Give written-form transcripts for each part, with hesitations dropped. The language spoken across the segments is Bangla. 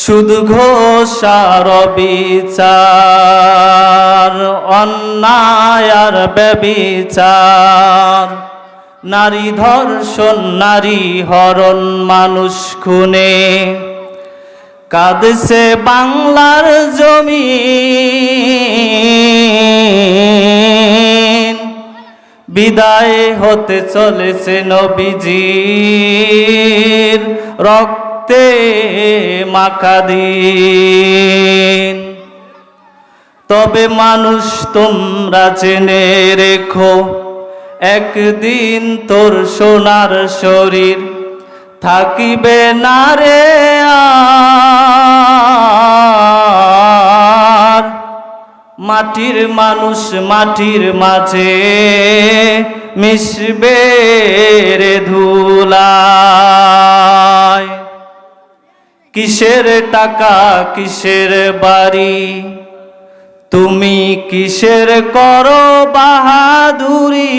সুদ ঘোষ আর বিচার, অন্যায় আর ব্যভিচার, নারী ধর্ষণ, নারী হরণ, মানুষ খুনে কাঁদছে বাংলার জমিন। বিদায় হতে চলেছে নবীজির রক্তে মাখা দিন। তবে মানুষ তোমরা জেনে রেখো, একদিন তোর সোনার শরীর থাকিবে না রে আর। মাটির মানুষ মাটির মাঝে মিশবে রে ধুলায়। কিসের টাকা কিসের বাড়ি, তুমি কিসের করো বাহাদুরি,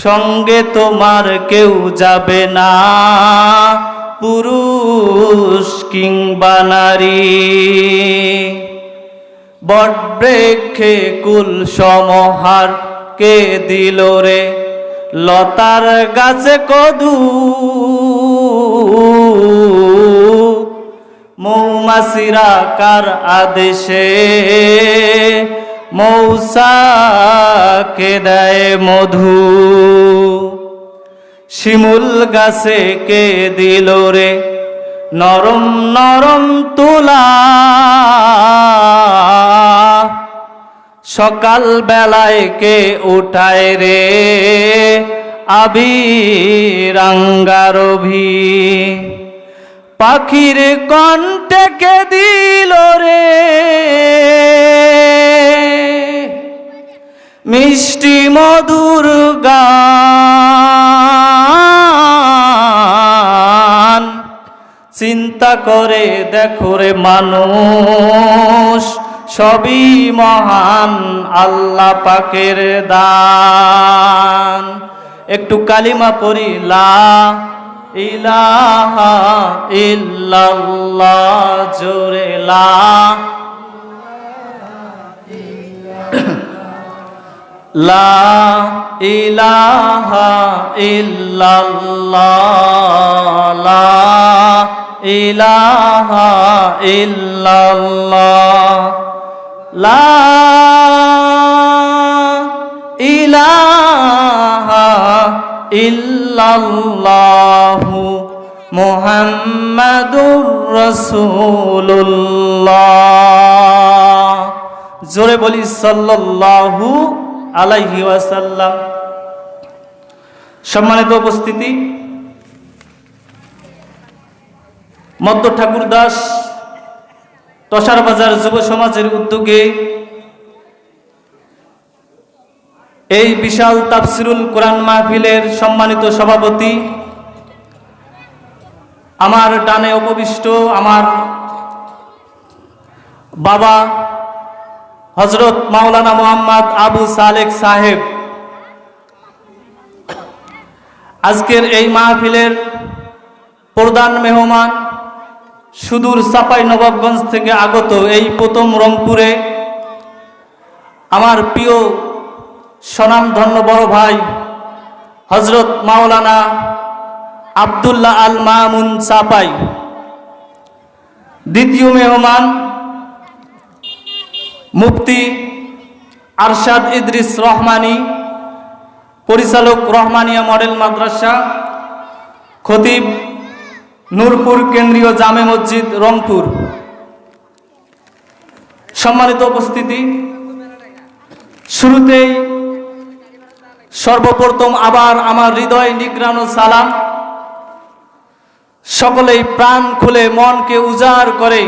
সঙ্গে তোমার কেউ যাবে না, পুরুষ কিংবা নারী। বটবৃক্ষে কুল সমাহার কে দিল রে, লতার গাছে কদু, মৌমাছিরা কার আদেশে মৌসাকে দেয় মধু। শিমুল গাছে কে দিল রে নরম নরম তুলা, সকাল বেলায় কে উঠায় রে আবির আঙ্গারভি। পাখির কণ্ঠে কে দিল রে মিষ্টি মধুর গান। চিন্তা করে দেখো রে মানুষ, সবই মহান আল্লাহ পাকের দান। একটু কালিমা পড়ি, লা ইলাহা ইল্লাল্লাহ, জোরে লা লা ইলাহা ইল্লাল্লাহ, লা ইলাহা ইল্লাল্লাহ, লা ইলাহা ইল্লাল্লাহু মুহাম্মাদুর রাসূলুল্লাহ। জোরে বলি সাল্লাল্লাহু আলাইহি ওয়াসাল্লাম। সম্মানিত উপস্থিতি, মধ্য ঠাকুরদাস তসার বাজার যুব সমাজের উদ্যোগে এই বিশাল তাফসিরুল কোরআন মাহফিলের সম্মানিত সভাপতি, আমার ডানে উপবিষ্ট আমার বাবা হযরত মাওলানা মুহাম্মদ আবু সালেক সাহেব, আজকের এই মাহফিলের প্রধান মেহমান, সুদূর চাঁপাইনবাবগঞ্জ থেকে আগত, এই প্রথম রংপুরে আমার প্রিয় স্বনামধন্য বড় ভাই হযরত মাওলানা আব্দুল্লাহ আল মামুন চাঁপাই। দ্বিতীয় মেহমান মুফতি আরশাদ ইদ্রিস রহমানী, পরিচালক রহমানিয়া মডেল মাদ্রাসা, খতিব নূরপুর কেন্দ্রীয় জামে মসজিদ রংপুর। সম্মানিত উপস্থিতি, শুরুতেই সর্বপ্রথম আবার আমার হৃদয় নিগ্রানো সালাম। সকলেই প্রাণ খুলে মনকে উজাড় করে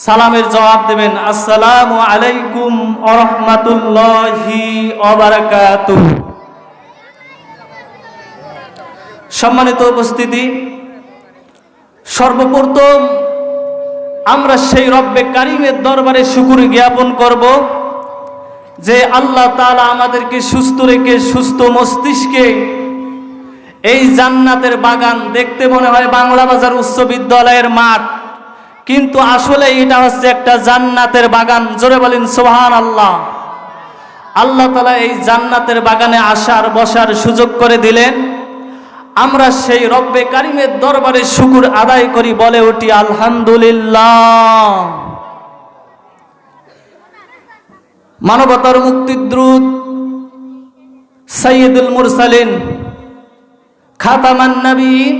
সালামের জবাব দেবেন, আসসালামু আলাইকুম ওয়া রাহমাতুল্লাহি ওয়া বারাকাতুহু। সম্মানিত উপস্থিতি, সর্বপ্রথম আমরা সেই রব্বে কারিমের দরবারে শুকর জ্ঞাপন করব যে আল্লাহ তাআলা আমাদেরকে সুস্থ রেখে সুস্থ মস্তিষ্কে এই জান্নাতের বাগান দেখতে মনে হয় বাংলা বাজার উচ্চ বিদ্যালয়ের মাঠ, কিন্তু আসলে এটা হচ্ছে একটা জান্নাতের বাগান। জোরে বলেন সুবহানাল্লাহ। আল্লাহ তাআলা এই জান্নাতের বাগানে আসার বসার সুযোগ করে দিলেন। আমরা সেই রব্বে কারিমের দরবারে শুকর আদায় করি, বলে উঠি আলহামদুলিল্লাহ। মানবতার মুক্তিদূত সাইয়্যিদুল মুরসালিন খাতামান নবীন,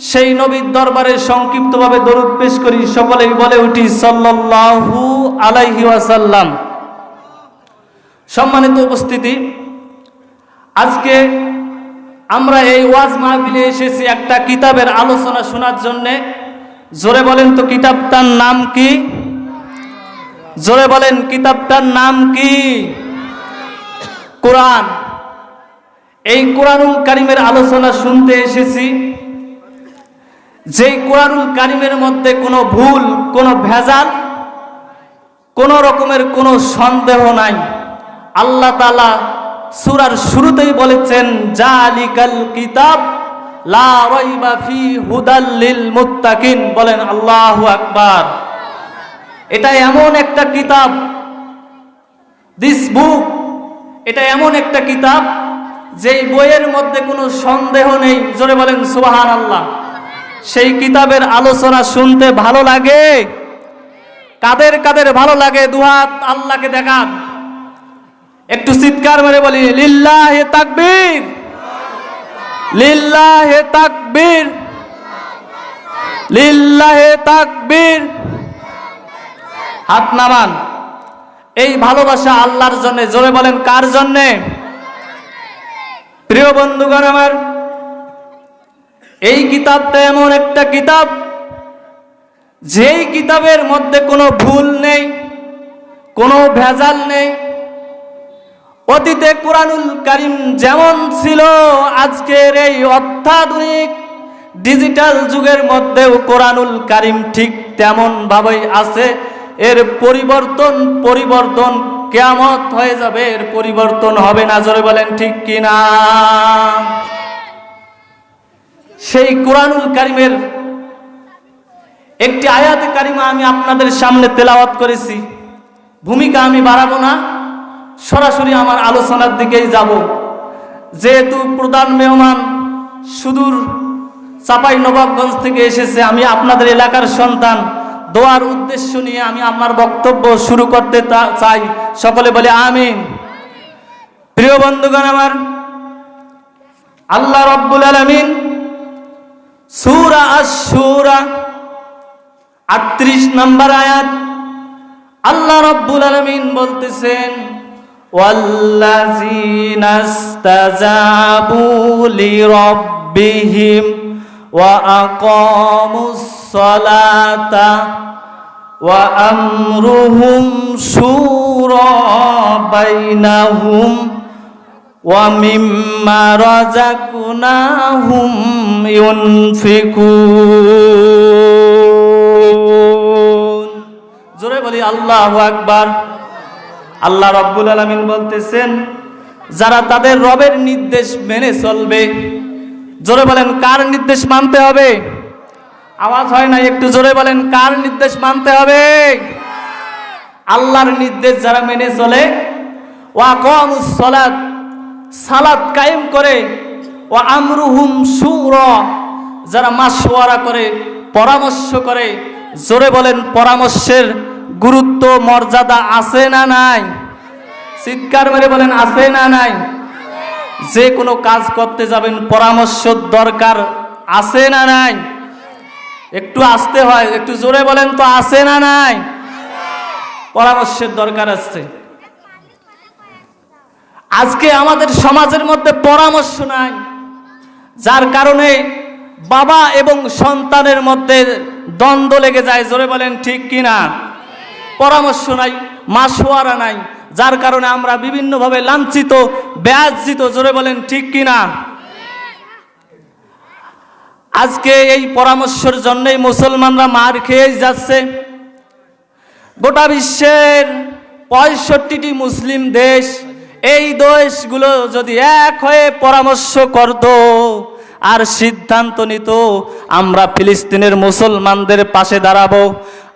সেই নবীর দরবারে সংক্ষিপ্তভাবে দরুদ পেশ করি, সকলেই বলে উঠি সাল্লাল্লাহু আলাইহি ওয়াসাল্লাম। সম্মানিত উপস্থিতি, আজকে আমরা এই ওয়াজ মাহফিলে এসেছি একটা কিতাবের আলোচনা শোনার জন্যে। জোরে বলেন তো কিতাবটার নাম কি? জোরে বলেন কিতাবটার নাম কি? কোরআন। এই কোরআনুল কারীমের আলোচনা শুনতে এসেছি, যেই কোরআনুল কারীমের মধ্যে কোনো ভুল, কোনো ভেজাল, কোনো রকমের কোনো সন্দেহ নাই। আল্লাহ তাআলা সূরার শুরুতেই বলেছেন জালিকাল কিতাব লা রাইবা ফি হুদাল লিল মুত্তাকিন। বলেন আল্লাহু আকবার। এটা এমন একটা কিতাব, দিস বুক, এটা এমন একটা কিতাব যেই বইয়ের মধ্যে কোনো সন্দেহ নেই। জোরে বলেন সুবহানাল্লাহ। সেই কিতাবের আলোচনা শুনতে ভালো লাগে? কাদের কাদের ভালো লাগে দুহাত আল্লাহকে দেখান, একটু চিৎকার মেরে বলি লিল্লাহে তাকবীর, লিল্লাহে তাকবীর, লিল্লাহে তাকবীর। হাত নামান। এই ভালোবাসা আল্লাহর জন্য। জোরে বলেন কার জন্যে? প্রিয় বন্ধুগণ আমার, এই কিতাবটা এমন একটা কিতাব যেই কিতাবের মধ্যে কোনো ভুল নেই, কোনো ভেজাল নেই। অতীতে কোরআনুল কারীম যেমন ছিল, আজকের এই অত্যাধুনিক ডিজিটাল যুগের মধ্যেও কোরআনুল কারীম ঠিক তেমন ভাবেই আছে। এর পরিবর্তন কিয়ামত হয়ে যাবে, এর পরিবর্তন হবে না। জোরে বলেন ঠিক কিনা? সেই কোরআনুল কারীমের একটি আয়াতে কারিমা আমি আপনাদের সামনে তেলাওয়াত করেছি। ভূমিকা আমি বাড়াবো না, সরাসরি আমার আলোচনার দিকেই যাব। যেহেতু প্রধান মেহমান সুদূর চাঁপাইনবাবগঞ্জ থেকে এসেছে, আমি আপনাদের এলাকার সন্তান, দোয়ার উদ্দেশ্য নিয়ে আমি আমার বক্তব্য শুরু করতে চাই। সকলে বলে আমিন। প্রিয় বন্ধুগণ আমার, আল্লাহ রাব্বুল আলামিন সূরা আশ-শূরা 38 নম্বর আয়াত, আল্লাহ রাব্বুল আলামিন বলতেছেন ওয়াল্লাযীনা ইসতাজাবু লিরাব্বিহিম ওয়া আকামুস সালাতা ওয়া আমরুহুম শুরা বাইনাহুম ওয়া মিম্মা রাযাকনাহুম ইউনফিকুন। জোরে বলি আল্লাহু আকবার। আল্লাহ রাব্বুল আলামিন বলতেছেন যারা তাদের রবের নির্দেশ মেনে চলবে। জোরে বলেন কার নির্দেশ মানতে হবে? আওয়াজ হয় না, একটু জোরে বলেন কার নির্দেশ মানতে হবে? আল্লাহর নির্দেশ যারা মেনে চলে, ওয়া আকামুস সালাত, সালাত কায়েম করে, ওয়া আমরুহুম শুরা, যারা মাশওয়ারা করে, পরামর্শ করে। জোরে বলেন পরামর্শের গুরুত্ব মর্যাদা আছে না নাই? চিৎকার মেরে বলেন আছে না নাই? যে কোনো কাজ করতে যাবেন পরামর্শ দরকার আছে না নাই? একটু আসতে হয়, একটু জোরে বলেন তো আছে না নাই? পরামর্শের দরকার আছে। আজকে আমাদের সমাজের মধ্যে পরামর্শ নাই, যার কারণে বাবা এবং সন্তানের মধ্যে দ্বন্দ্ব লেগে যায়। জোরে বলেন ঠিক কিনা? পরামর্শ নাই, মাশওয়ারা নাই, যার কারণে আমরা বিভিন্নভাবে লাঞ্ছিত, বেয়াজ্জিত। জোরে বলেন ঠিক কিনা? আজকে এই পরামর্শের জন্যই মুসলমানরা মার খেয়ে যাচ্ছে। গোটা বিশ্বের 65টি মুসলিম দেশ এই দেশগুলো যদি এক হয়ে পরামর্শ করত আর সিদ্ধান্ত নিত, আমরা ফিলিস্তিনের মুসলমানদের পাশে দাঁড়াবো,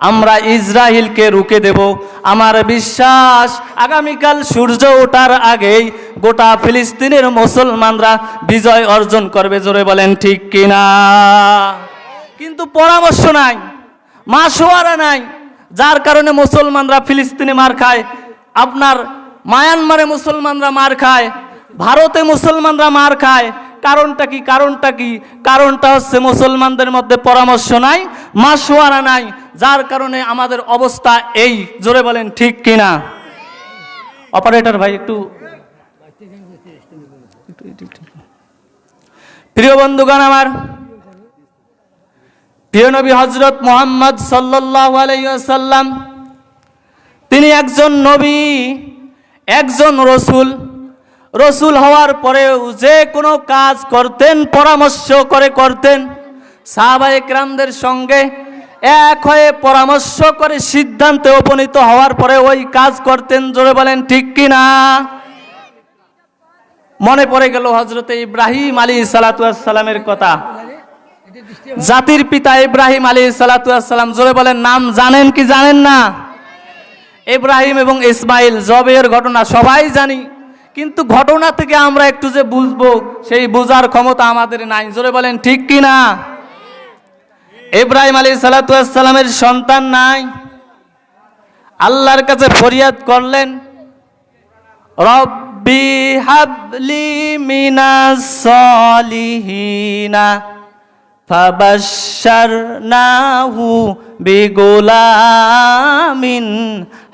আমরা ইসরায়েলকে রুখে দেব, আমার বিশ্বাস আগামীকাল সূর্য ওঠার আগেই গোটা ফিলিস্তিনের মুসলমানরা বিজয় অর্জন করবে। জোরে বলেন ঠিক কিনা? কিন্তু পরামর্শ নাই, মাশওয়ারা নাই, যার কারণে মুসলমানরা ফিলিস্তিনে মার খায়, আপনার মায়ানমারে মুসলমানরা মার খায়, ভারতে মুসলমানরা মার খায়। কারণটা কি? কারণটা হচ্ছে মুসলমানদের মধ্যে পরামর্শ নাই, মাশওয়ারা নাই, যার কারণে আমাদের অবস্থা এই। জোরে বলেন ঠিক কিনা? অপারেটর ভাই একটু। প্রিয় বন্ধুগণ আমার, প্রিয় নবী হযরত মুহাম্মদ সাল্লাল্লাহু আলাইহি ওয়াসাল্লাম, তিনি একজন নবী, একজন রসুল হওয়ার পরেও যে কোনো কাজ করতেন পরামর্শ করে করতেন। সাহাবায়ে কেরামদের সঙ্গে এক হয়ে পরামর্শ করে সিদ্ধান্তে উপনীত হওয়ার পরে ওই কাজ করতেন। জোরে বলেন ঠিক কিনা? মনে পড়ে গেল হযরতে ইব্রাহিম আলাইহিস সালাতু ওয়াস সালামের কথা। জাতির পিতা ইব্রাহিম আলাইহিস সালাতু ওয়াস সালাম, জোরে বলেন নাম জানেন কি জানেন না? ইব্রাহিম এবং ইসমাইল জবের ঘটনা সবাই জানি, কিন্তু ঘটনা থেকে আমরা একটু যে বুঝবো সেই বোঝার ক্ষমতা আমাদের নাই। জোরে বলেন ঠিক কিনা? ইব্রাহিম আলাইহিস সালাতু ওয়াস সালামের সন্তান নাই, আল্লাহর কাছে ফরিয়াদ করলেন, রব্বি হাবলি মিনাস সলিহিনা ফাবাশশারনাহু বিগুলামিন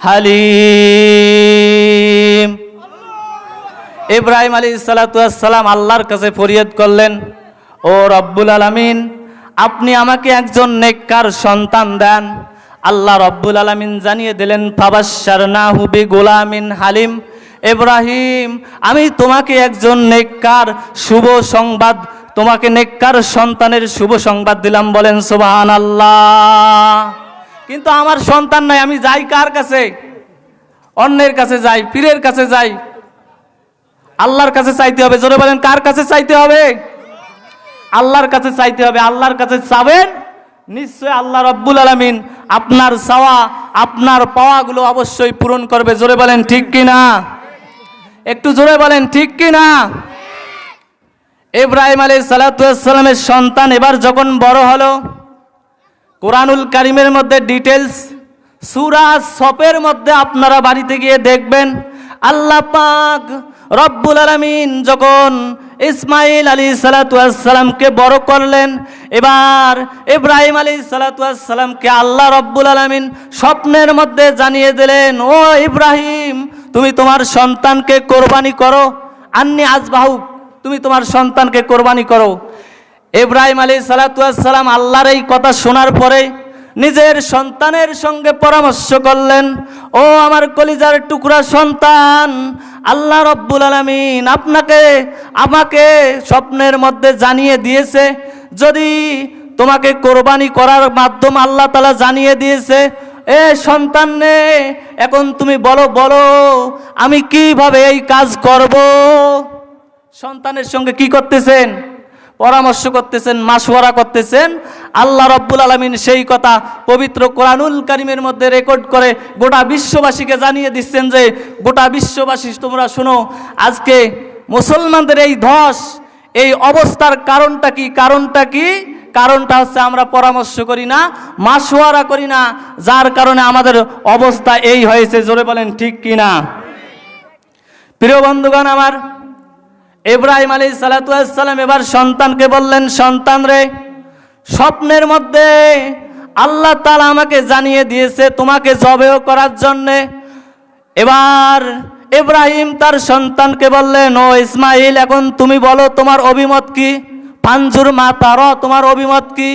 হালিম। ইব্রাহিম আলাইহিস সালাতু ওয়াস সালাম আল্লাহর কাছে ফরিয়াদ করলেন, ও রব্বুল আলামিন, আপনি আমাকে একজন নেককার সন্তান দেন। আল্লাহ রব্বুল আলামিন জানিয়ে দিলেন, ফাবাশশারনাহু বিগুলামিন হালিম। ইব্রাহিম, আমি তোমাকে একজন নেককার শুভ সংবাদ, তোমাকে নেককার সন্তানের শুভ সংবাদ দিলাম। বলেন সুবহানাল্লাহ। কিন্তু আমার সন্তান নাই, আমি যাই কার কাছে? অন্যের কাছে যাই, পীরের কাছে যাই। আল্লাহর কাছে চাইতে হবে। জোরে বলেন কার কাছে চাইতে হবে? আল্লাহর কাছে চাইতে হবে। আল্লাহর কাছে চাবেন, নিশ্চয় আল্লাহ রব্বুল আলামিন আপনার চাওয়া, আপনার পাওয়াগুলো অবশ্যই পূরণ করবে। জোরে বলেন ঠিক কিনা? একটু জোরে বলেন ঠিক কিনা? ইব্রাহিম আলাইহিস সালাতু ওয়াস সালামের সন্তান এবার যখন বড় হলো, কোরআনুল কারীমের মধ্যে ডিটেইলস সূরা সফের মধ্যে আপনারা বাড়িতে গিয়ে দেখবেন, আল্লাহ পাক রব্বুল আলামিন যখন ইসমাইল আলাইহিস সালাতু ওয়াস সালামকে বড় করলেন, এবার ইব্রাহিম আলাইহিস সালাতু ওয়াস সালামকে আল্লাহ রব্বুল আলামিন স্বপ্নের মধ্যে জানিয়ে দিলেন, ও ইব্রাহিম, তুমি তোমার সন্তানকে কোরবানি করো, আন্নি আযবাহু, তুমি তোমার সন্তানকে কোরবানি করো। ইব্রাহিম আলাইহিস সালাতু ওয়াস সালাম আল্লাহর এই কথা শোনার পরে নিজের সন্তানের সঙ্গে পরামর্শ করলেন, ও আমার কলিজার টুকরা সন্তান, আল্লাহ রব্বুল আলামিন আমাকে স্বপ্নের মধ্যে জানিয়ে দিয়েছে, যদি তোমাকে কোরবানি করার মাধ্যম আল্লাহ তাআলা জানিয়ে দিয়েছে, এ সন্তান নে, এখন তুমি বলো আমি কিভাবে এই কাজ করব। সন্তানের সঙ্গে কি করতেছেন? পরামর্শ করতেছেন, মাশওয়ারা করতেছেন। আল্লাহ রব্বুল আলামিন সেই কথা পবিত্র কোরআনুল কারীমের মধ্যে রেকর্ড করে গোটা বিশ্ববাসীকে জানিয়ে দিচ্ছেন যে, গোটা বিশ্ববাসী তোমরা শোনো, আজকে মুসলমানদের এই ধস, এই অবস্থার কারণটা কি? কারণটা হচ্ছে আমরা পরামর্শ করি না, মাশওয়ারা করি না, যার কারণে আমাদের অবস্থা এই হয়েছে। জোরে বলেন ঠিক কিনা? প্রিয় বন্ধুগণ আমার, ইব্রাহিম আলাইহিস সালাতু ওয়াস সালাম এবার সন্তানকে বললেন, সন্তান রে, স্বপ্নের মধ্যে আল্লাহ তাআলা আমাকে জানিয়ে দিয়েছে তোমাকে জবেহ করার জন্য। এবার ইব্রাহিম তার সন্তানকে বললেন, ও ইসমাইল, এখন তুমি বলো তোমার অভিমত কি? ফানজুর মা তারা, তোমার অভিমত কি?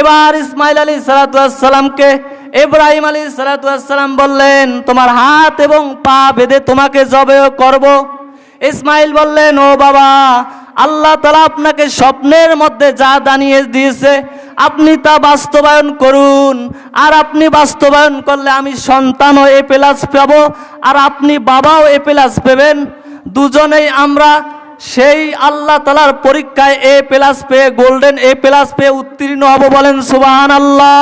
এবার ইসমাইল আলাইহিস সালাতু ওয়াস সালামকে ইব্রাহিম আলাইহিস সালাতু ওয়াস সালাম বললেন, তোমার হাত এবং পা বেঁধে তোমাকে জবেহ করব। ইসমাইল বললেন, ও বাবা, আল্লাহ তাআলা আপনাকে স্বপ্নের মধ্যে যা জানিয়ে দিয়েছে আপনি তা বাস্তবায়ন করুন, আর আপনি বাস্তবায়ন করলে আমি সন্তানও এ প্লাস পাবো, আর আপনি বাবাও এ প্লাস পাবেন। দুজনেই আমরা সেই আল্লাহ তাআলার পরীক্ষায় A+ পেয়ে, গোল্ডেন A+ পেয়ে উত্তীর্ণ হব। বলেন সুবহানাল্লাহ।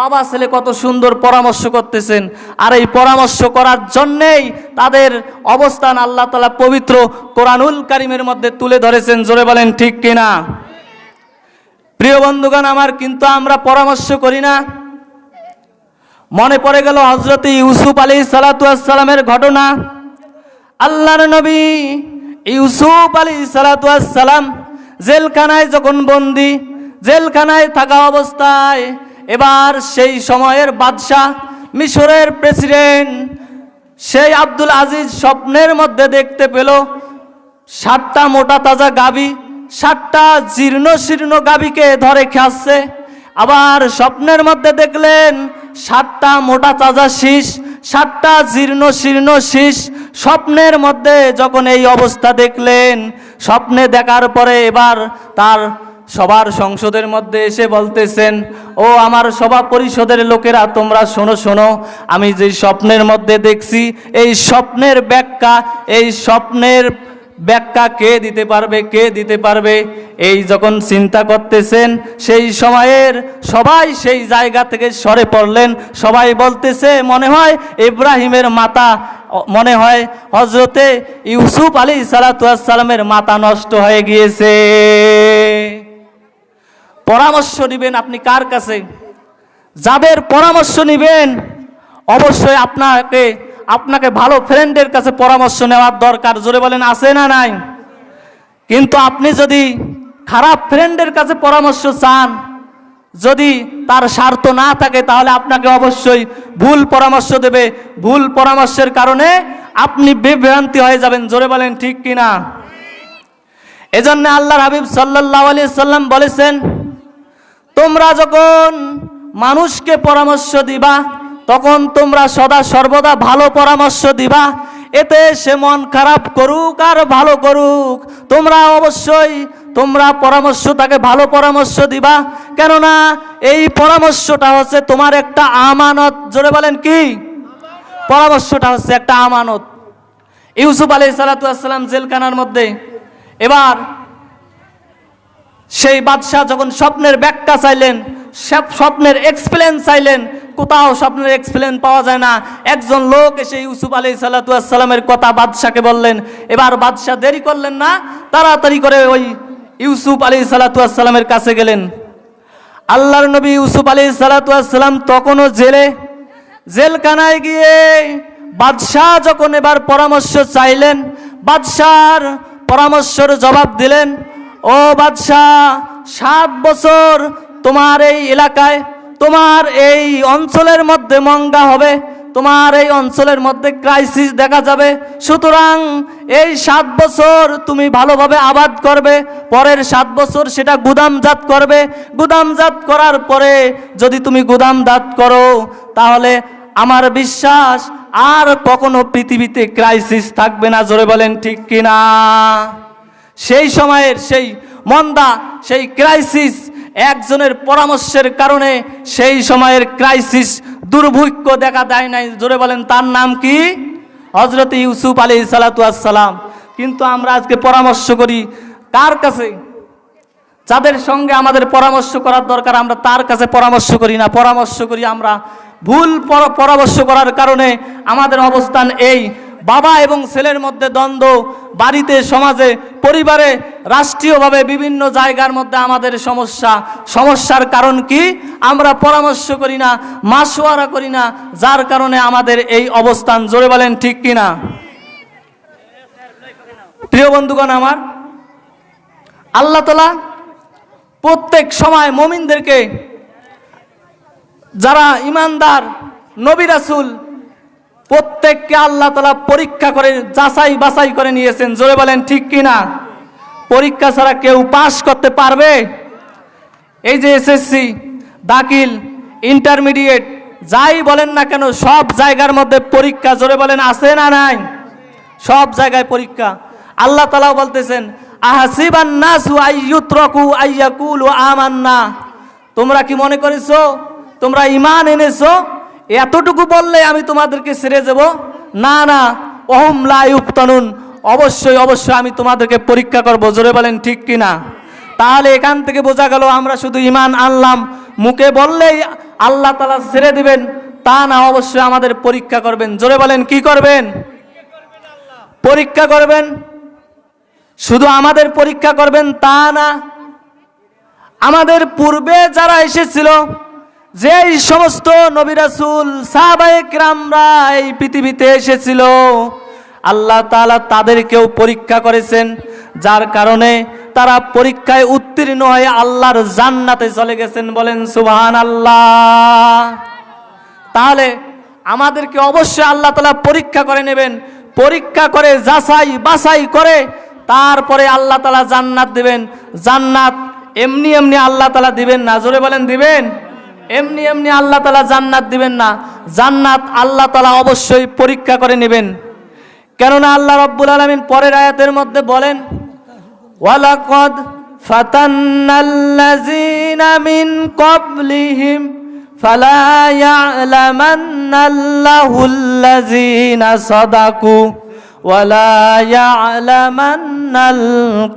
বাবা ছেলে কত সুন্দর পরামর্শ করতেছেন, আর এই পরামর্শ করার জন্যেই তাদের অবস্থান আল্লাহ তাআলা পবিত্র কোরআনুল কারীমের মধ্যে তুলে ধরেছেন। জোরে বলেন ঠিক কিনা? প্রিয় বন্ধুগণ আমার, কিন্তু আমরা পরামর্শ করি না। মনে পড়ে গেল হযরত ইউসুফ আলাইহিস সালাতু ওয়াস সালামের ঘটনা। আল্লাহর নবী ইউসুফ আলাইহিস সালাতু ওয়াস সালাম জেলখানায় যখন বন্দী, জেলখানায় থাকা অবস্থায় এবার সেই সময়ের বাদশাহ, মিশরের প্রেসিডেন্ট সেই আব্দুল আজিজ স্বপ্নের মধ্যে দেখতে পেল 7টা মোটা তাজা গাভী 7টা জীর্ণ শীর্ণ গাভীকে ধরে খাচ্ছে। আবার স্বপ্নের মধ্যে দেখলেন 7টা মোটা তাজা শীষ, 7টা জীর্ণ শীর্ণ শীষ। স্বপ্নের মধ্যে যখন এই অবস্থা দেখলেন, স্বপ্নে দেখার পরে এবার তার সবার সংসদের মধ্যে এসে বলতেছেন, ও আমার সভা পরিষদের লোকেরা, তোমরা শোনো শোনো, আমি যে স্বপ্নের মধ্যে দেখছি এই স্বপ্নের ব্যাখ্যা কে দিতে পারবে, কে দিতে পারবে? এই যখন চিন্তা করতেছেন সেই সময়ের সবাই সেই জায়গা থেকে সরে পড়লেন। সবাই বলতেছে, মনে হয় ইব্রাহিমের মাতা, মনে হয় হযরতে ইউসুফ আলাইহিস সালাতু ওয়াস সালামের মাথা নষ্ট হয়ে গিয়েছে। পরামর্শ নেবেন আপনি কার কাছে? যাদের পরামর্শ নেবেন অবশ্যই আপনাকে ভালো ফ্রেন্ডের কাছে পরামর্শ নেওয়ার দরকার। জোরে বলেন আছে না নাই? কিন্তু আপনি যদি খারাপ ফ্রেন্ডের কাছে পরামর্শ চান, যদি তার স্বার্থ না থাকে, তাহলে আপনাকে অবশ্যই ভুল পরামর্শ দেবে। ভুল পরামর্শের কারণে আপনি বিভ্রান্তি হয়ে যাবেন। জোরে বলেন ঠিক কিনা? এজন্য আল্লাহর হাবিব সাল্লাল্লাহু আলাইহি সাল্লাম বলেছেন, তোমরা যখন মানুষকে পরামর্শ দিবা তখন তোমরা সদা সর্বদা ভালো পরামর্শ দিবা। এতে সে মন খারাপ করুক আর ভালো করুক, তোমরা পরামর্শ তাকে ভালো পরামর্শ দিবা। কেননা এই পরামর্শটা হচ্ছে তোমার একটা আমানত। জোরে বলেন কি? পরামর্শটা হচ্ছে একটা আমানত। ইউসুফ আলাইহিস সালাতু ওয়াস সালাম জেলখানার মধ্যে, এবার সেই বাদশাহ যখন স্বপ্নের ব্যাখ্যা চাইলেন, স্বপ্নের এক্সপ্লেন চাইলেন, কোথাও স্বপ্নের এক্সপ্লেন পাওয়া যায় না। একজন লোক এসে ইউসুফ আলাইহিস সালাতু ওয়াস সালামের কথা বাদশাকে বললেন। এবার বাদশাহ দেরি করলেন না, তাড়াতাড়ি করে ওই ইউসুফ আলাইহিস সালাতু ওয়াস সালামের কাছে গেলেন। আল্লাহর নবী ইউসুফ আলাইহিস সালাতু ওয়াস সালাম তখনও জেলখানায় গিয়ে বাদশাহ যখন এবার পরামর্শ চাইলেন, বাদশাহর পরামর্শের জবাব দিলেন, ও বাদশাহ, 7 বছর তোমার এই এলাকায়, তোমার এই অঞ্চলের মধ্যে মঙ্গা হবে, তোমার এই অঞ্চলের মধ্যে ক্রাইসিস দেখা যাবে। সুতরাং এই 7 বছর তুমি ভালোভাবে আবাদ করবে, পরের 7 বছর সেটা গুদামজাত করবে। গুদামজাত করার পরে যদি তুমি গুদামজাত করো, তাহলে আমার বিশ্বাস আর কখনো পৃথিবীতে ক্রাইসিস থাকবে না। জোরে বলেন ঠিক কিনা? সেই সময়ের সেই মন্দা, সেই ক্রাইসিস একজনের পরামর্শের কারণে সেই সময়ের ক্রাইসিস দুর্ভিক্ষ দেখা দেয় নাই। জোরে বলেন তার নাম কি? হযরত ইউসুফ আলাইহিস সালাতু ওয়াস সালাম। কিন্তু আমরা আজকে পরামর্শ করি কার কাছে? যাদের সঙ্গে আমাদের পরামর্শ করার দরকার আমরা তার কাছে পরামর্শ করি না, পরামর্শ করি আমরা ভুল পরামর্শ করার কারণে আমাদের অবস্থান এই। বাবা এবং ছেলের মধ্যে দ্বন্দ্ব, বাড়িতে, সমাজে, পরিবারে, রাষ্ট্রীয়ভাবে বিভিন্ন জায়গার মধ্যে আমাদের সমস্যার কারণ কি? আমরা পরামর্শ করি না, মাশওয়ারা করি না, যার কারণে আমাদের এই অবস্থান। জোরে বলেন ঠিক কিনা? প্রিয় বন্ধুগণ আমার, আল্লাহ তাআলা প্রত্যেক সময় মুমিনদেরকে, যারা ইমানদার নবী রাসূল, প্রত্যেককে আল্লাহ তাআলা পরীক্ষা করে যাচাই বাছাই করে নিয়েছেন। জোরে বলেন ঠিক কিনা? পরীক্ষা ছাড়া কেউ পাস করতে পারবে? এই যে এসএসসি, দাখিল, ইন্টারমিডিয়েট, যাই বলেন না কেন, সব জায়গার মধ্যে পরীক্ষা। জোরে বলেন আছে না নাই? সব জায়গায় পরীক্ষা। আল্লাহ তাআলা বলতেছেন, আহাসিবান নাসু আইয়ুতরাকু আইয়াকুলু আমান্না। তোমরা কি মনে করেছো তোমরা ঈমান এনেছো, এতটুকু বললে আমি তোমাদেরকে ছেড়ে যাব? না না, ওহুম লা ইফতানুন, অবশ্যই অবশ্যই আমি তোমাদেরকে পরীক্ষা করব। জোরে বলেন ঠিক কিনা? তাহলে এখান থেকে বোঝা গেল আমরা শুধু ঈমান আনলাম, মুখে বললেই আল্লাহ তাআলা ছেড়ে দিবেন তা না, অবশ্যই আমাদের পরীক্ষা করবেন। জোরে বলেন কি করবেন? পরীক্ষা করবেন। শুধু আমাদের পরীক্ষা করবেন তা না, আমাদের পূর্বে যারা এসেছিল, যেই সমস্ত নবী রাসূল সাহাবায়ে কিরামরা এই পৃথিবীতে এসেছিল, আল্লাহ তাআলা তাদেরকেও পরীক্ষা করেছেন, যার কারণে তারা পরীক্ষায় উত্তীর্ণ হয়ে আল্লাহর জান্নাতে চলে গেছেন। বলেন সুবহানাল্লাহ। তাহলে আমাদেরকে অবশ্যই আল্লাহ তাআলা পরীক্ষা করে নেবেন, পরীক্ষা করে যাচাই বাছাই করে তারপরে আল্লাহ তাআলা জান্নাত দিবেন। জান্নাত এমনি এমনি আল্লাহ তাআলা দিবেন না। জোরে বলেন দিবেন? এমনি এমনি আল্লাহ তাআলা জান্নাত দিবেন না, জান্নাত আল্লাহ তাআলা অবশ্যই পরীক্ষা করে নেবেন। কেননা আল্লাহ রাব্বুল আলামিন পরের আয়াতের মধ্যে বলেন, ওয়ালাকাদ ফাতান্নাল্লাযীনা মিন ক্বাবলিহিম ফালা ইয়া'লামান্নাল্লাহুল্লাযীনা সাদাকু ওয়ালা ইয়া'লামান্নাল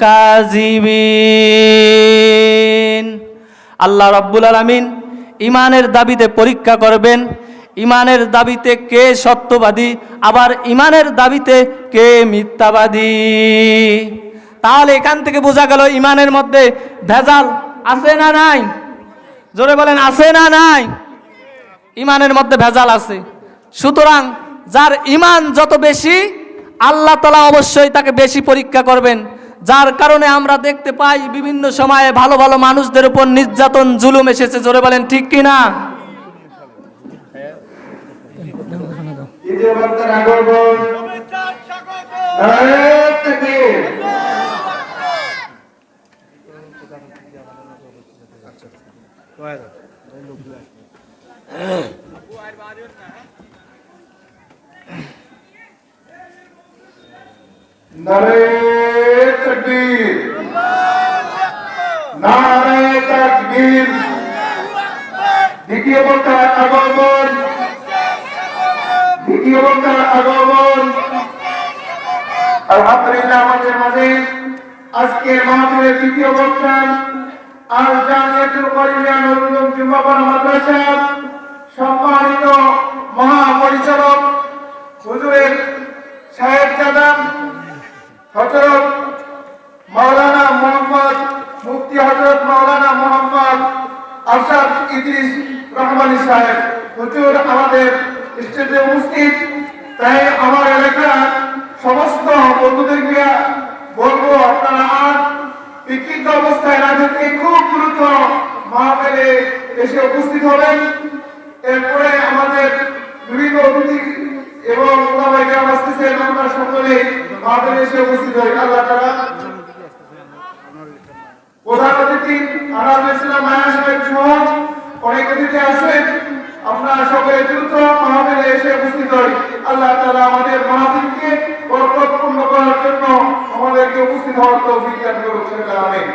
কাযিবিন। আল্লাহ রাব্বুল আলামিন ঈমানের দাবিতে পরীক্ষা করবেন, ঈমানের দাবিতে কে সত্যবাদী, আবার ঈমানের দাবিতে কে মিথ্যাবাদী। তাহলে এখান থেকে বোঝা গেল ঈমানের মধ্যে ভেজাল আছে না নাই? জোরে বলেন আছে না নাই? ঈমানের মধ্যে ভেজাল আছে। সুতরাং যার ঈমান যত বেশি, আল্লাহ তাআলা অবশ্যই তাকে বেশি পরীক্ষা করবেন। যার কারণে আমরা দেখতে পাই বিভিন্ন সময়ে ভালো ভালো মানুষদের উপর নির্যাতন জুলুম এসেছে। জোরে বলেন ঠিক কিনা? নারে তাকবীর, নারে তাকবীর। দ্বিতীয় বক্তার আগমন, দ্বিতীয় বক্তার আগমন। আলহামদুলিল্লাহ, আমাদের মাঝে আজকের মাহফিলের দ্বিতীয় বক্তা আল জামিয়াতুল করিমিয়া নুরুল উলুম জুম্মাপাড়া মাদ্রাসা সম্মানিত মহাপরিচালক হুজুরের সাহেবজাদা হযরত মাওলানা মোহাম্মদ মুফতি হযরত মাওলানা মোহাম্মদ আরশাদ ইদ্রিস রহমানী সাহেব হুজুর আমাদের স্টেজে উপস্থিত। তাই আমার এলাকার সমস্ত বন্ধুদেরকে বলবো, আপনারা আর বিক্ষিপ্ত অবস্থায় না থেকে খুব দ্রুত মাহফিলে এসে উপস্থিত হবেন। এরপরে আমাদের বিভিন্ন অতিথি এবং ওলামায়ে কেরাম আসতেছেন, আমরা সকলে মাহফিলে এসে উপস্থিত হই। আল্লাহ তাআলা প্রধান অতিথি আনারুল ইসলাম মায়া সাহেব সহ অনেক অতিথি আছেন, আপনারা সকলে দ্রুত মাহফিলে এসে উপস্থিত হই। আল্লাহ তাআলা আমাদের মাহফিলকে বরকতপূর্ণ করার জন্য আমাদেরকে উপস্থিত হওয়ার তৌফিক দান করুন। আমিন।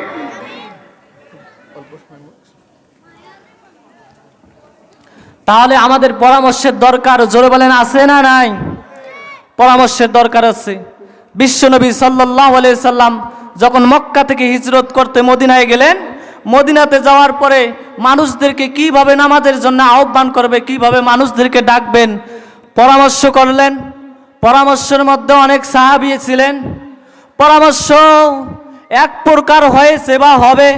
তাহলে আমাদের পরামর্শের দরকার। জোরে বলেন আছে না নাই? পরামর্শের দরকার আছে। বিশ্বনবী সাল্লাল্লাহু আলাইহি সাল্লাম যখন মক্কা থেকে হিজরত করতে মদিনায় গেলেন, মদিনাতে যাওয়ার পরে মানুষদেরকে কিভাবে নামাজের জন্য আহ্বান করবে, কিভাবে মানুষদেরকে ডাকবেন পরামর্শ করলেন। পরামর্শের মধ্যে অনেক সাহাবী ছিলেন। পরামর্শ এক প্রকার হয়েছে বা হবে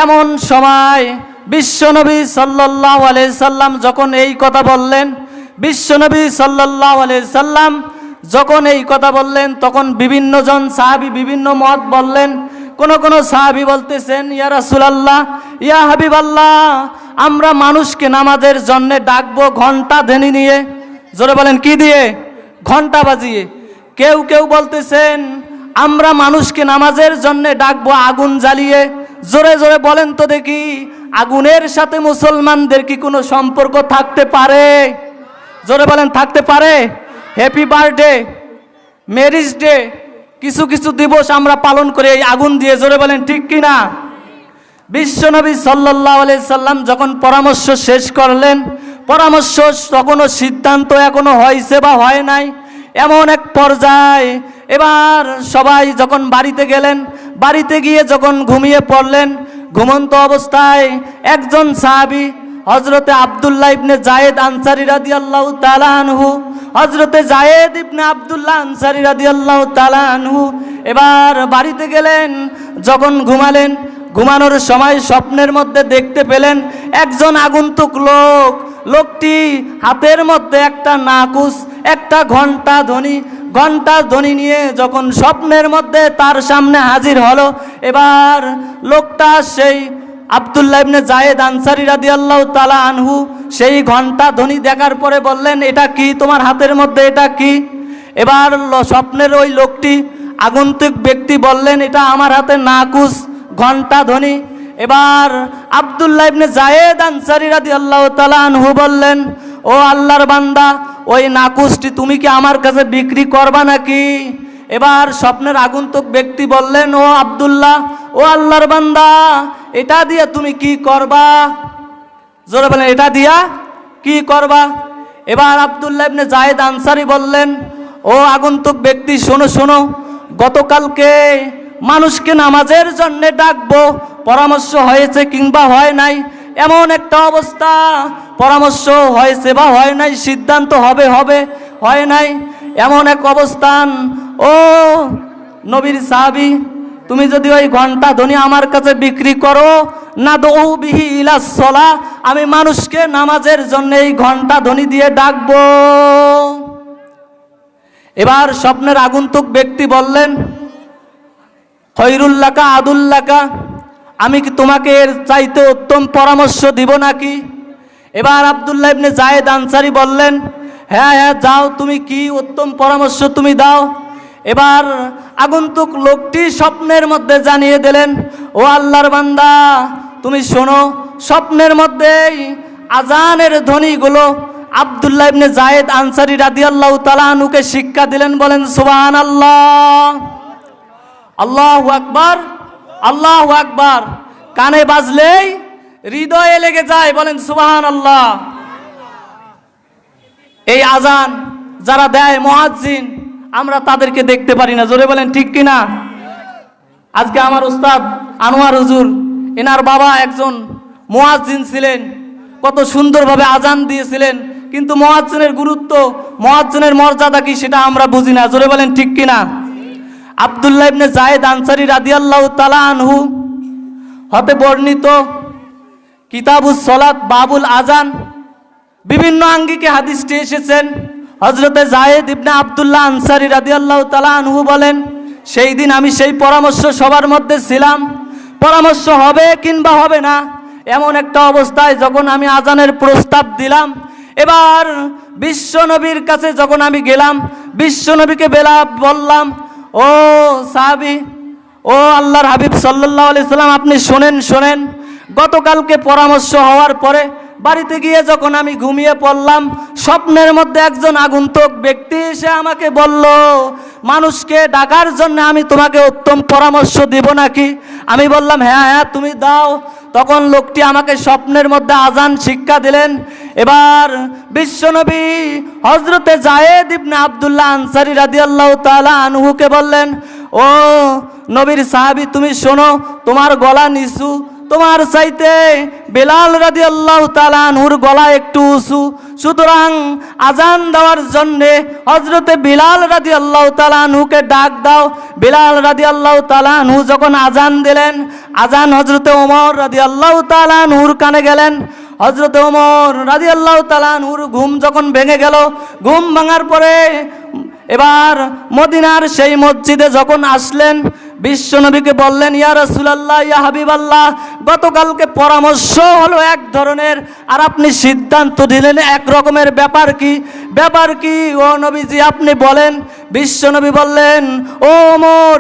এমন সময় বিশ্বনবী সাল্লাল্লাহু আলাইহি সাল্লাম যখন এই কথা বললেন, বিশ্বনবী সাল্লাল্লাহু আলাইহি সাল্লাম যখন এই কথা বললেন, তখন বিভিন্ন জন সাহাবী বিভিন্ন মত বললেন। কোন সাহাবী বলতেছেন, ইয়া রাসূলুল্লাহ, ইয়া হাবিবাল্লাহ, আমরা মানুষকে নামাজের জন্য ডাকবো ঘন্টা ধ্বনি নিয়ে। জোরে বলেন কি দিয়ে? ঘন্টা বাজিয়ে। কেউ কেউ বলতেছেন, আমরা মানুষকে নামাজের জন্য ডাকবো আগুন জ্বালিয়ে। জোরে জোরে বলেন তো দেখি, আগুনের সাথে মুসলমানদের কি কোনো সম্পর্ক থাকতে পারে? জোরে বলেন থাকতে পারে? হ্যাপি বার্থডে, ম্যারেজ ডে, কিছু কিছু দিবস আমরা পালন করি এই আগুন দিয়ে। জোরে বলেন ঠিক কিনা? বিশ্বনবী সাল্লাল্লাহু আলাইহি সাল্লাম যখন পরামর্শ শেষ করলেন, পরামর্শ তখনও সিদ্ধান্ত এখনো হয়েছে বা হয় নাই, এমন এক পর্যায়ে এবার সবাই যখন বাড়িতে গেলেন, বাড়িতে গিয়ে যখন ঘুমিয়ে পড়লেন, ঘুমন্ত অবস্থায় একজন সাহাবী হযরতে আব্দুল্লাহ ইবনে যায়েদ আনসারী রাদিয়াল্লাহু তাআলা আনহু, হযরতে যায়েদ ইবনে আব্দুল্লাহ আনসারী রাদিয়াল্লাহু তাআলা আনহু এবার বাড়িতে গেলেন। যখন ঘুমালেন, ঘুমানোর সময় স্বপ্নের মধ্যে দেখতে পেলেন একজন আগন্তুক লোক, লোকটি হাতের মধ্যে একটা নাকুস, একটা ঘণ্টা ধ্বনি নিয়ে যখন স্বপ্নের মধ্যে তার সামনে হাজির হলো, এবার লোকটা সেই আব্দুল্লাহ ইবনে যায়েদ আনসারী রাদিয়াল্লাহু তাআলা আনহু সেই ঘণ্টা ধ্বনি দেখার পরে বললেন, এটা কি তোমার হাতের মধ্যে, এটা কি? এবার স্বপ্নের ওই লোকটি আগন্তুক ব্যক্তি বললেন, এটা আমার হাতে নাকুস, ঘণ্টা ধ্বনি। এবার আব্দুল্লাহ ইবনে যায়েদ আনসারী রাদিয়াল্লাহু তাআলা আনহু বললেন, ও আল্লাহর বান্দা, ওই নাকুসটি তুমি কি আমার কাছে বিক্রি করবা নাকি? এবার স্বপ্নের আগন্তুক ব্যক্তি বললেন, ও আব্দুল্লাহ, ও আল্লাহর বান্দা, এটা দিয়ে তুমি কি করবা? জোরে বলেন, এটা দিয়া কি করবা? এবার আব্দুল্লাহ ইবনে যায়েদ আনসারী বললেন, ও আগন্তুক ব্যক্তি, শোনো শোনো, গতকালকে মানুষকে নামাজের জন্য ডাকবো, পরামর্শ হয়েছে কিংবা হয় নাই, এমন একটা অবস্থা, পরামর্শ হয়েছে বা হয় নাই, সিদ্ধান্ত হবে হয় নাই, এমন এক অবস্থান। ও নবীর সাহাবী, তুমি যদি ওই ঘণ্টা ধ্বনি আমার কাছে বিক্রি করো, না দৌ বিহি ইলা সলা, আমি মানুষকে নামাজের জন্য এই ঘণ্টা ধ্বনি দিয়ে ডাকবো। এবার স্বপ্নের আগন্তুক ব্যক্তি বললেন, খৈরুল্লাকা আদুল্লাকা, আমি কি তোমাকে এর চাইতে উত্তম পরামর্শ দিব নাকি? এবার আব্দুল্লাহ ইবনে যায়েদ আনসারী বললেন, হ্যাঁ হ্যাঁ, যাও, তুমি কি উত্তম পরামর্শ তুমি দাও। এবার আগন্তুক লোকটি স্বপ্নের মধ্যে জানিয়ে দিলেন, ও আল্লাহর বান্দা, তুমি শোনো, স্বপ্নের মধ্যেই আজানের ধ্বনিগুলো আব্দুল্লাহ ইবনে যায়েদ আনসারী রাদিয়াল্লাহু তাআলা আনহুকে শিক্ষা দিলেন। বলেন সুবহানাল্লাহ, আল্লাহু আকবার, আল্লাহু আকবার। কানে বাজলেই হৃদয়ে লেগে যায়। বলেন সুবহানাল্লাহ। এই আজান যারা দেয় মুয়াজ্জিন, আমরা তাদেরকে দেখতে পারি না, জোরে বলেন ঠিক কিনা? আজকে আমার উস্তাদ আনোয়ার হুজুর, এনার বাবা একজন মুয়াজ্জিন ছিলেন, কত সুন্দরভাবে আজান দিয়েছিলেন, কিন্তু মুয়াজ্জিনের গুরুত্ব, মুয়াজ্জিনের মর্যাদা কি সেটা আমরা বুঝি না, জোরে বলেন ঠিক কিনা? আব্দুল্লাহ ইবনে যায়েদ আনসারী রাদিয়াল্লাহু তাআলা আনহু হতে বর্ণিত কিতাবুস সালাত বাবুল আজান, বিভিন্ন আঙ্গিকে হাদিসটি এসেছেন। হযরতে যায়েদ ইবনে আব্দুল্লাহ আনসারী রাদিয়াল্লাহু তাআলা আনহু বলেন, সেই দিন আমি সেই পরামর্শ সবার মধ্যে ছিলাম, পরামর্শ হবে কিংবা হবে না, এমন একটা অবস্থায় যখন আমি আজানের প্রস্তাব দিলাম, এবার বিশ্বনবীর কাছে যখন আমি গেলাম, বিশ্বনবীকে বললাম, ও সাহাবী, ও আল্লাহর হাবিব সাল্লাল্লাহু আলাইহি সাল্লাম, আপনি শোনেন, গতকালকে পরামর্শ হওয়ার পরে বাড়িতে গিয়ে যখন আমি ঘুমিয়ে পড়লাম, স্বপ্নের মধ্যে একজন আগন্তুক ব্যক্তি এসে আমাকে বলল, মানুষকে ডাকার জন্য আমি তোমাকে উত্তম পরামর্শ দিব নাকি? আমি বললাম, হ্যাঁ হ্যাঁ, তুমি দাও। তখন লোকটি আমাকে স্বপ্নের মধ্যে আজান শিক্ষা দিলেন। এবার বিশ্বনবী হযরতে যায়েদ ইবনে আব্দুল্লাহ আনসারী রাদিয়াল্লাহু তাআলা আনহুকে বললেন, ও নবীর সাহাবী, তুমি শোনো, তোমার গলা নিচু, তোমার চাইতে বেলাল রাদিয়াল্লাহু তাআলা আনহুর গলা একটু উঁচু, সুতরাং আজান দেওয়ার জন্যে হযরতে বিলাল রাদিয়াল্লাহু তাআলা আনহুকে ডাক দাও। বিলাল রাদিয়াল্লাহু তাআলা আনহু যখন আজান দিলেন, আজান হযরতে ওমর রাদিয়াল্লাহু তাআলা আনহুর কানে গেলেন। হযরতে ওমর রাদিয়াল্লাহু তাআলা আনহুর ঘুম যখন ভেঙে গেল, ঘুম ভাঙার পরে এবার মদিনার সেই মসজিদে যখন আসলেন, বিশ্বনবীকে বললেন, ইয়া রাসূলুল্লাহ, ইয়া হাবিবাল্লাহ, গতকালকে পরামর্শ হলো এক ধরনের, আর আপনি সিদ্ধান্ত দিলেন এক রকমের, ব্যাপার কি ও নবীজি, আপনি বলেন। বিশ্বনবী বললেন, ও ওমর,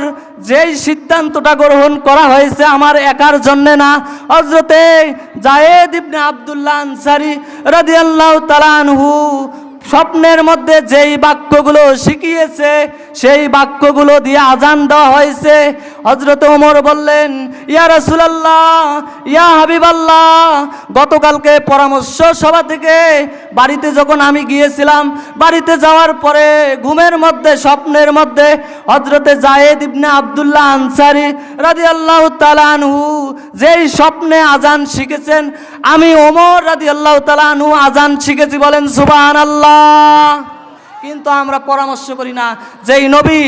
যেই সিদ্ধান্তটা গ্রহণ করা হয়েছে আমার একার জন্য না, হযরতে যায়েদ ইবনে আব্দুল্লাহ আনসারী রাদিয়াল্লাহু তাআলা আনহু স্বপ্নের মধ্যে যেই বাক্যগুলো শিখিয়েছে, সেই বাক্যগুলো দিয়ে আজান দেওয়া হয়েছে। হযরত ওমর বললেন, ইয়া রাসূলুল্লাহ, ইয়া হাবিবাল্লাহ, গতকালকে পরামর্শ সভা থেকে বাড়িতে যখন আমি গিয়েছিলাম, বাড়িতে যাওয়ার পরে ঘুমের মধ্যে, স্বপ্নের মধ্যে হযরতে যায়েদ ইবনে আব্দুল্লাহ আনসারী রাদিয়াল্লাহু তাআলা আনহু যেই স্বপ্নে আজান শিখেছেন, আমি ওমর রাদিয়াল্লাহু তাআলা আনহু আজান শিখেছি। বলেন সুবহানাল্লাহ। কিন্তু আমরা পরামর্শ করি না। যেই নবী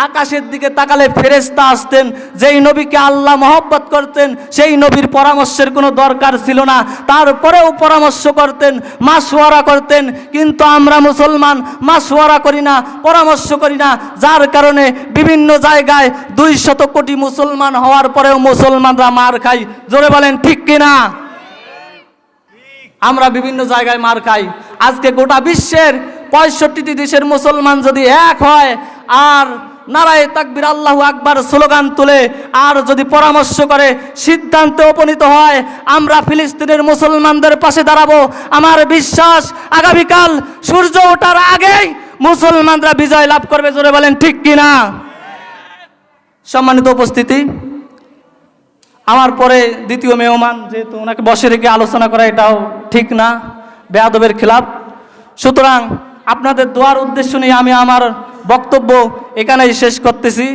আকাশের দিকে তাকালে ফেরেশতা আসতেন, যেই নবীকে আল্লাহ মহব্বত করতেন, সেই নবীর পরামর্শের কোনো দরকার ছিল না, তারপরেও পরামর্শ করতেন, মাশওয়ারা করতেন। কিন্তু আমরা মুসলমান মাশওয়ারা করি না, পরামর্শ করি না, যার কারণে বিভিন্ন জায়গায় 200 কোটি মুসলমান হওয়ার পরেও মুসলমানরা মার খাই। জোরে বলেন ঠিক কিনা? আমরা বিভিন্ন জায়গায় মার খাই। আজকে গোটা বিশ্বের 65টি দেশের মুসলমান যদি এক হয় আর নারায়ে তাকবীর আল্লাহু আকবার স্লোগান তুলে আর যদি পরামর্শ করে সিদ্ধান্তে উপনীত হয়, আমরা ফিলিস্তিনের মুসলমানদের পাশে দাঁড়াবো। আমার বিশ্বাস আগামীকাল সূর্য ওঠার আগেই মুসলমানরা বিজয় লাভ করবে। জোরে বলেন ঠিক কিনা? সম্মানিত উপস্থিতি, আমার পরে দ্বিতীয় মেহমান, যেহেতু ওনাকে বসে রেখে আলোচনা করা এটাও ঠিক না, বেয়াদবের খেলাফ। সুতরাং আপনাদের দোয়ার উদ্দেশ্য নিয়ে আমি আমার বক্তব্য এখানেই শেষ করতেছি।